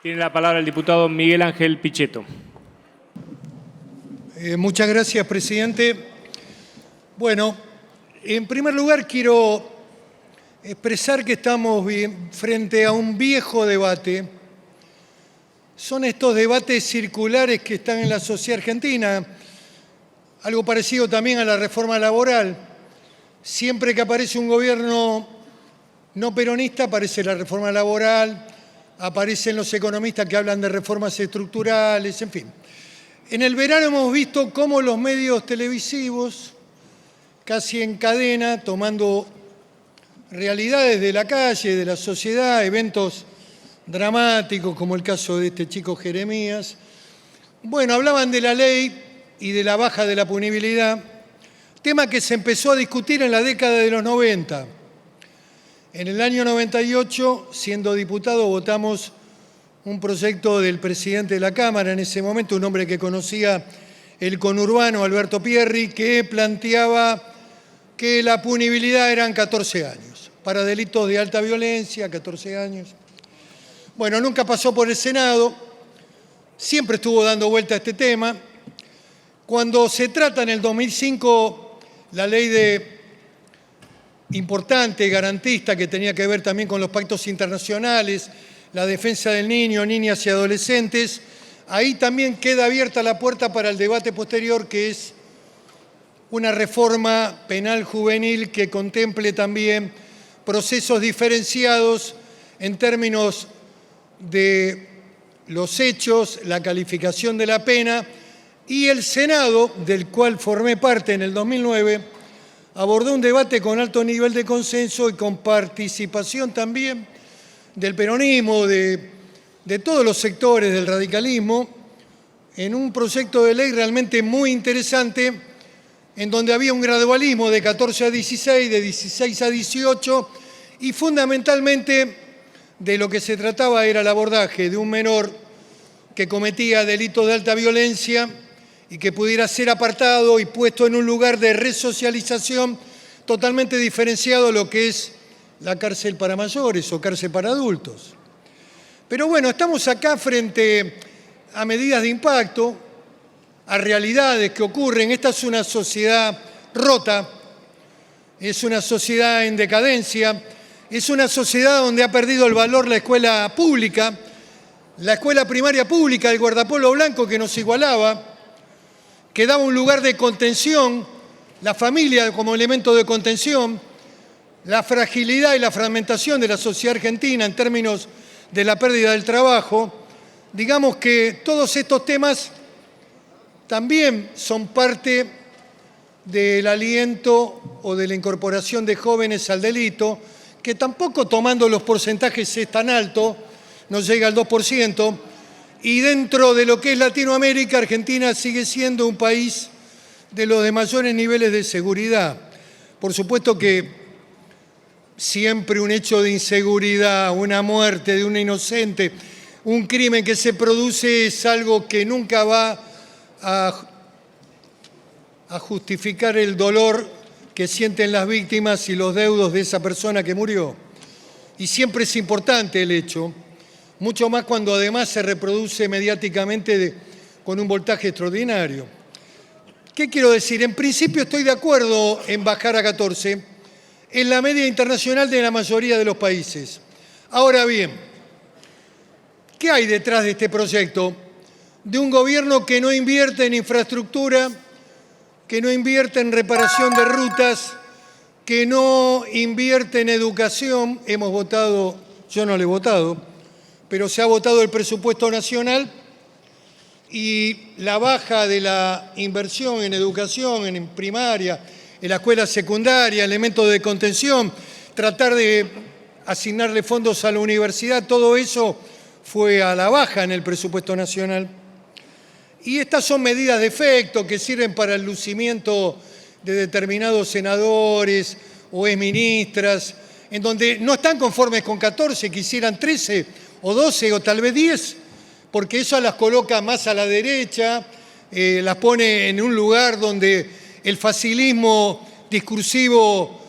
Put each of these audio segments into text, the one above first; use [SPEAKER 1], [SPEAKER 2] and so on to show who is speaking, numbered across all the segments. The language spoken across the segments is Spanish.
[SPEAKER 1] Tiene la palabra el diputado Miguel Ángel Pichetto.
[SPEAKER 2] Muchas gracias, presidente. Bueno, en primer lugar quiero expresar que estamos frente a un viejo debate. Son estos debates circulares que están en la sociedad argentina, algo parecido también a la reforma laboral. Siempre que aparece un gobierno no peronista aparece la reforma laboral, aparecen los economistas que hablan de reformas estructurales, en fin. En el verano hemos visto cómo los medios televisivos, casi en cadena, tomando realidades de la calle, de la sociedad, eventos dramáticos como el caso de este chico Jeremías, bueno, hablaban de la ley y de la baja de la punibilidad, tema que se empezó a discutir en la década de los 90. En el año 98, siendo diputado, votamos un proyecto del presidente de la Cámara, en ese momento un hombre que conocía el conurbano, Alberto Pierri, que planteaba que la punibilidad eran 14 años, para delitos de alta violencia, 14 años. Bueno, nunca pasó por el Senado, siempre estuvo dando vuelta a este tema. Cuando se trata en el 2005 la ley importante, garantista, que tenía que ver también con los pactos internacionales, la defensa del niño, niñas y adolescentes, ahí también queda abierta la puerta para el debate posterior, que es una reforma penal juvenil que contemple también procesos diferenciados en términos de los hechos, la calificación de la pena, y el Senado, del cual formé parte en el 2009, abordó un debate con alto nivel de consenso y con participación también del peronismo, de todos los sectores del radicalismo, en un proyecto de ley realmente muy interesante, en donde había un gradualismo de 14 a 16, de 16 a 18, y fundamentalmente de lo que se trataba era el abordaje de un menor que cometía delitos de alta violencia y que pudiera ser apartado y puesto en un lugar de resocialización totalmente diferenciado de lo que es la cárcel para mayores o cárcel para adultos. Pero bueno, estamos acá frente a medidas de impacto, a realidades que ocurren. Esta es una sociedad rota, es una sociedad en decadencia, es una sociedad donde ha perdido el valor la escuela pública, la escuela primaria pública, el guardapolvo blanco que nos igualaba, que daba un lugar de contención, la familia como elemento de contención, la fragilidad y la fragmentación de la sociedad argentina en términos de la pérdida del trabajo. Digamos que todos estos temas también son parte del aliento o de la incorporación de jóvenes al delito, que tampoco tomando los porcentajes es tan alto, no llega al 2%, y dentro de lo que es Latinoamérica, Argentina sigue siendo un país de los de mayores niveles de seguridad. Por supuesto que siempre un hecho de inseguridad, una muerte de un inocente, un crimen que se produce es algo que nunca va a justificar el dolor que sienten las víctimas y los deudos de esa persona que murió. Y siempre es importante el hecho, mucho más cuando además se reproduce mediáticamente con un voltaje extraordinario. ¿Qué quiero decir? En principio estoy de acuerdo en bajar a 14, en la media internacional de la mayoría de los países. Ahora bien, ¿qué hay detrás de este proyecto? De un gobierno que no invierte en infraestructura, que no invierte en reparación de rutas, que no invierte en educación. Hemos votado, yo no lo he votado, pero se ha votado el presupuesto nacional y la baja de la inversión en educación, en primaria, en la escuela secundaria, elementos de contención, tratar de asignarle fondos a la universidad, todo eso fue a la baja en el presupuesto nacional. Y estas son medidas de efecto que sirven para el lucimiento de determinados senadores o exministras, en donde no están conformes con 14, quisieran 13 o 12 o tal vez 10, porque eso las coloca más a la derecha, las pone en un lugar donde el facilismo discursivo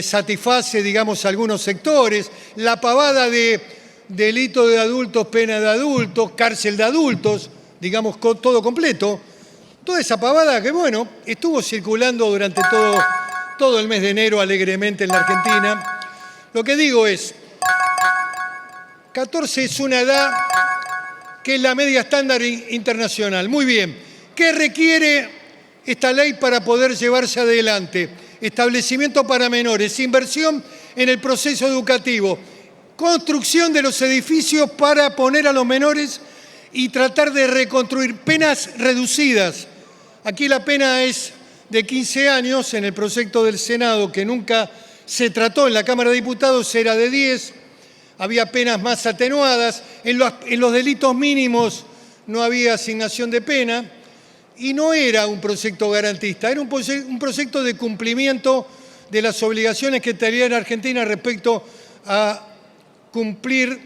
[SPEAKER 2] satisface, digamos, algunos sectores. La pavada de delito de adultos, pena de adultos, cárcel de adultos, digamos todo completo. Toda esa pavada que, bueno, estuvo circulando durante todo el mes de enero alegremente en la Argentina. Lo que digo es, 14 es una edad que es la media estándar internacional. Muy bien. ¿Qué requiere esta ley para poder llevarse adelante? Establecimiento para menores, inversión en el proceso educativo, construcción de los edificios para poner a los menores y tratar de reconstruir penas reducidas. Aquí la pena es de 15 años, en el proyecto del Senado, que nunca se trató en la Cámara de Diputados, era de 10, había penas más atenuadas, en los delitos mínimos no había asignación de pena, y no era un proyecto garantista, era un proyecto de cumplimiento de las obligaciones que tenía la Argentina respecto a cumplir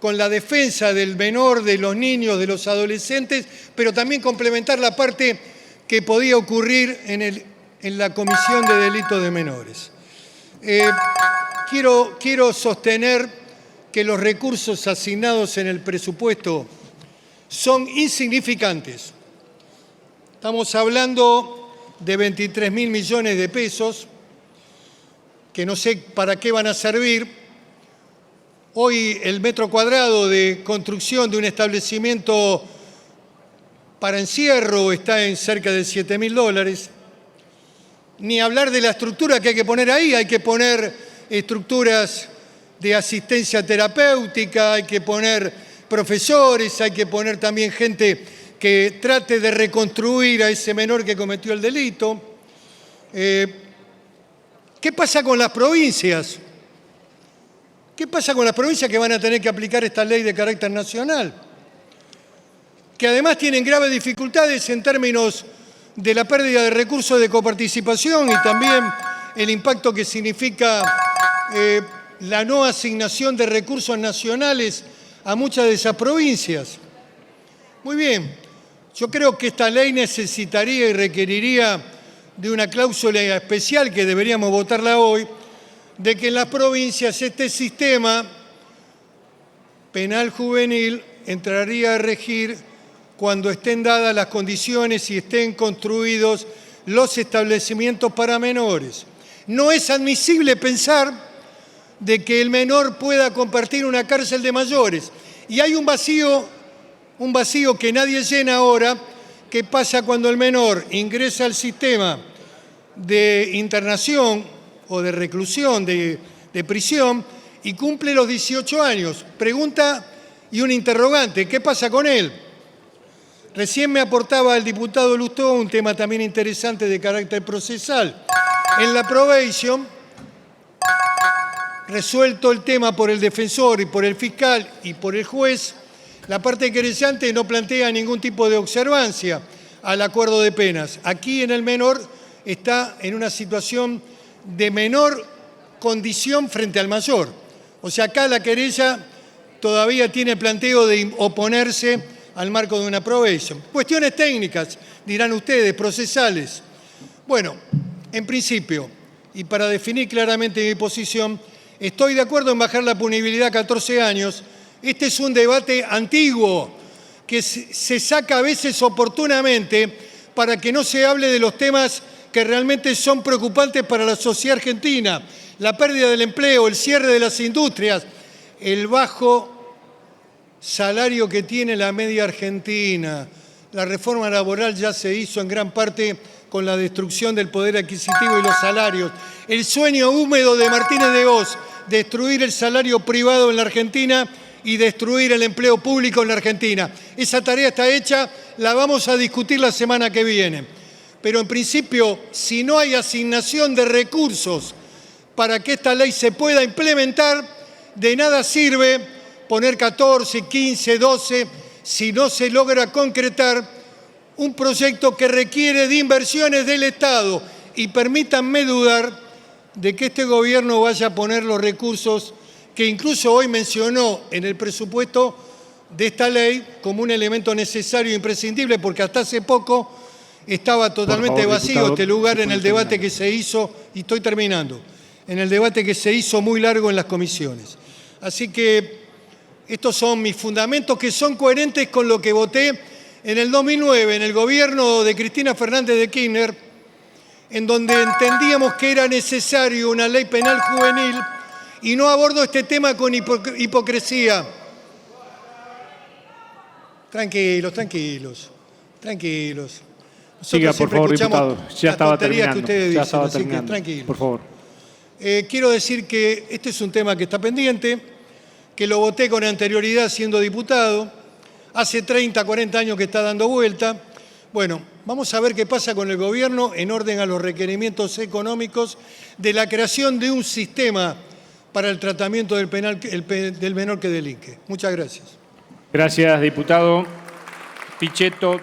[SPEAKER 2] con la defensa del menor, de los niños, de los adolescentes, pero también complementar la parte que podía ocurrir en la comisión de delitos de menores. Quiero sostener que los recursos asignados en el presupuesto son insignificantes. Estamos hablando de 23.000 millones de pesos, que no sé para qué van a servir. Hoy el metro cuadrado de construcción de un establecimiento para encierro está en cerca de $7.000. Ni hablar de la estructura que hay que poner ahí, hay que poner estructuras de asistencia terapéutica, hay que poner profesores, hay que poner también gente que trate de reconstruir a ese menor que cometió el delito. ¿Qué pasa con las provincias? ¿Qué pasa con las provincias que van a tener que aplicar esta ley de carácter nacional? Que además tienen graves dificultades en términos de la pérdida de recursos de coparticipación y también el impacto que significa la no asignación de recursos nacionales a muchas de esas provincias. Muy bien, yo creo que esta ley necesitaría y requeriría de una cláusula especial, que deberíamos votarla hoy, de que en las provincias este sistema penal juvenil entraría a regir cuando estén dadas las condiciones y estén construidos los establecimientos para menores. No es admisible pensar de que el menor pueda compartir una cárcel de mayores. Y hay un vacío que nadie llena ahora, que pasa cuando el menor ingresa al sistema de internación o de reclusión, de prisión, y cumple los 18 años. Pregunta y un interrogante, ¿qué pasa con él? Recién me aportaba el diputado Lustó un tema también interesante de carácter procesal. En la probation, resuelto el tema por el defensor y por el fiscal y por el juez, la parte querellante no plantea ningún tipo de observancia al acuerdo de penas. Aquí en el menor está en una situación de menor condición frente al mayor. O sea, acá la querella todavía tiene planteo de oponerse al marco de una probation. Cuestiones técnicas, dirán ustedes, procesales. Bueno, en principio, y para definir claramente mi posición, estoy de acuerdo en bajar la punibilidad a 14 años. Este es un debate antiguo que se saca a veces oportunamente para que no se hable de los temas que realmente son preocupantes para la sociedad argentina. La pérdida del empleo, el cierre de las industrias, el bajo salario que tiene la media argentina. La reforma laboral ya se hizo en gran parte con la destrucción del poder adquisitivo y los salarios. El sueño húmedo de Martínez de Hoz, destruir el salario privado en la Argentina y destruir el empleo público en la Argentina. Esa tarea está hecha, la vamos a discutir la semana que viene. Pero en principio, si no hay asignación de recursos para que esta ley se pueda implementar, de nada sirve poner 14, 15, 12, si no se logra concretar un proyecto que requiere de inversiones del Estado. Y permítanme dudar de que este gobierno vaya a poner los recursos que incluso hoy mencionó en el presupuesto de esta ley como un elemento necesario e imprescindible, porque hasta hace poco estaba totalmente vacío este lugar en el debate que se hizo, y estoy terminando, en el debate que se hizo muy largo en las comisiones. Así que Estos son mis fundamentos que son coherentes con lo que voté en el 2009, en el gobierno de Cristina Fernández de Kirchner, en donde entendíamos que era necesario una ley penal juvenil y no abordo este tema con hipocresía. Tranquilos, tranquilos, tranquilos. Nosotros
[SPEAKER 1] Siga, por
[SPEAKER 2] siempre
[SPEAKER 1] favor,
[SPEAKER 2] escuchamos
[SPEAKER 1] diputado.
[SPEAKER 2] las
[SPEAKER 1] Ya estaba
[SPEAKER 2] tonterías que
[SPEAKER 1] terminando.
[SPEAKER 2] ustedes
[SPEAKER 1] Ya
[SPEAKER 2] dicen,
[SPEAKER 1] estaba
[SPEAKER 2] así que
[SPEAKER 1] terminando.
[SPEAKER 2] tranquilos.
[SPEAKER 1] Por favor.
[SPEAKER 2] Quiero decir que este es un tema que está pendiente, que lo voté con anterioridad siendo diputado, hace 30, 40 años que está dando vuelta. Bueno, vamos a ver qué pasa con el gobierno en orden a los requerimientos económicos de la creación de un sistema para el tratamiento del menor que delinque. Muchas gracias.
[SPEAKER 1] Gracias, diputado Pichetto.